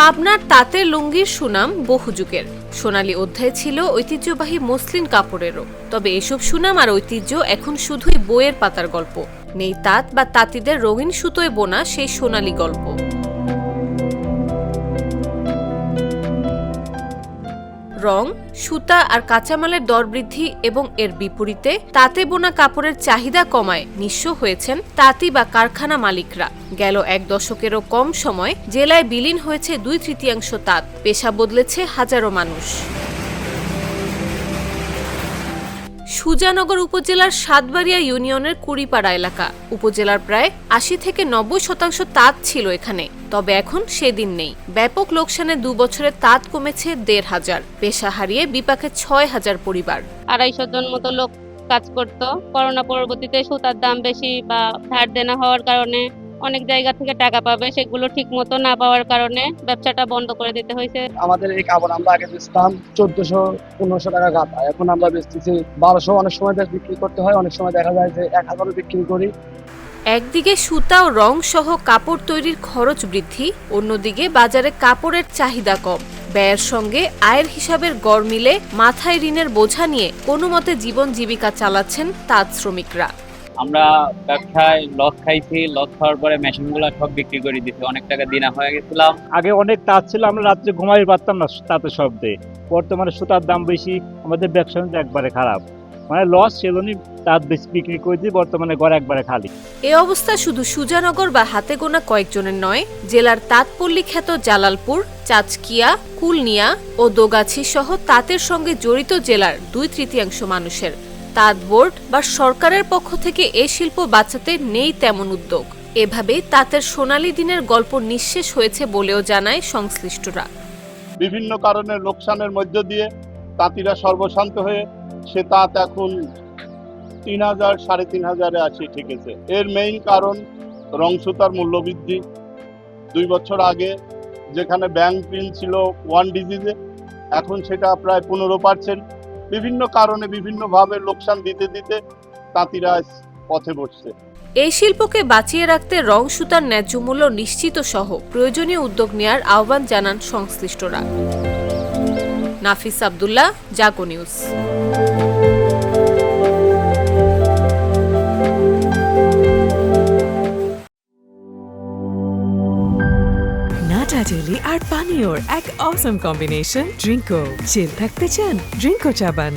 পাবনার তাঁতের লুঙ্গির সুনাম বহু যুগের। সোনালী অধ্যায় ছিল ঐতিহ্যবাহী মসলিন কাপড়েরও। তবে এসব সুনাম আর ঐতিহ্য এখন শুধুই বইয়ের পাতার গল্প। নেই তাঁত বা তাঁতিদের রঙিন সুতোয় বোনা সেই সোনালী গল্প। রং, সুতা আর কাঁচামালের দর বৃদ্ধি এবং এর বিপরীতে তাঁতে বোনা কাপড়ের চাহিদা কমায় নিঃস্ব হয়েছেন তাঁতি বা কারখানা মালিকরা। গেল এক দশকেরও কম সময় জেলায় বিলীন হয়েছে 2/3 তাঁত। পেশা বদলেছে হাজারো মানুষ। সুজানগর উপজেলার সাতবাড়িয়া ইউনিয়নের কুড়িপাড়া এলাকা। উপজেলার প্রায় 80 থেকে 90% তাঁত ছিল এখানে। তবে এখন সেদিন নেই। ব্যাপক লোকসানে 2 বছরে তাঁত কমেছে 1,500। পেশা হারিয়ে বিপাকে 6,000 পরিবার। 250 জন মতো লোক কাজ করত। করোনা পরবর্তীতে সুতার দাম বেশি বা ধার দেনা হওয়ার কারণে অনেক জায়গা থেকে টাকা পাবে, সেগুলো ঠিক মতো না পাওয়ার কারণে ব্যবসাটা বন্ধ করে দিতে হয়েছে। আমাদের এই কাপড় আমরা আগে বেচতাম 1400-1500 টাকা গাঁথা, এখন আমরা বেচতেছি 1200। অনেক সময় বিক্রি করতে হয়, অনেক সময় দেখা যায় যে 1000 বিক্রি করি। একদিকে সুতা ও রং সহ কাপড় তৈরির খরচ বৃদ্ধি, অন্যদিকে বাজারে কাপড়ের চাহিদা কম। ব্যয়ের সঙ্গে আয়ের হিসাবের গড় মিলে মাথায় ঋণের বোঝা নিয়ে কোনো মতে জীবন জীবিকা চালাচ্ছেন তাঁত শ্রমিকরা। আমরা ব্যবসায় লস খাইছি, লস খাওয়ার পরে মেশিনগুলো সব বিক্রি করে দিচ্ছি, অনেক টাকা দিনা হয়ে গেছিলাম। আগে অনেক তাঁত ছিল, আমরা রাত্রে ঘুমাই পারতাম না তাঁতের শব্দে। বর্তমানে সুতার দাম বেশি, আমাদের ব্যবসা একবারে খারাপ, মানে লস। সেজন্যই তাঁত বেশি বিক্রি করে দিই, বর্তমানে ঘর একবারে খালি। এ অবস্থা শুধু সুজানগর বা হাতে গোনা কয়েকজনের নয়, জেলার তাঁতপল্লী খ্যাত জালালপুর, চাচকিয়া, কুলনিয়া ও দোগাছি সহ তাঁতের সঙ্গে জড়িত জেলার 2/3 মানুষের। তাঁত বোর্ড বা সরকারের পক্ষ থেকে এ শিল্প বাঁচাতে নেই তেমন উদ্যোগ। এভাবে তাঁতের সোনালী দিনের গল্প নিঃশেষ হয়েছে বলেও জানায় সংশ্লিষ্টরা। বিভিন্ন কারণে লোকসানের মধ্য দিয়ে তাঁতিরা সর্বশান্ত হয়ে সে তাঁত এখন 3000, 3500-এ আসি ঠেকেছে। এর মেইন কারণ রং সুতার মূল্য বৃদ্ধি। 2 বছর আগে যেখানে ব্যাংক ঋণ ছিল 1 ডিজিজে, এখন সেটা প্রায় 15%। বিভিন্ন কারণে বিভিন্নভাবে লোকসান দিতে দিতে তাঁতিরা পথে বসছে। এই শিল্পকে বাঁচিয়ে রাখতে রং সুতার ন্যায্য মূল্য নিশ্চিত সহ প্রয়োজনীয় উদ্যোগ নেওয়ার আহ্বান জানান সংশ্লিষ্টরা। নাফিস আব্দুল্লাহ, জাগো নিউজ। নাটা জেলি আর পানীয়র এক অসম কম্বিনেশন ড্রিঙ্কো। চিল থাকতে চান? ড্রিঙ্কো চাবান।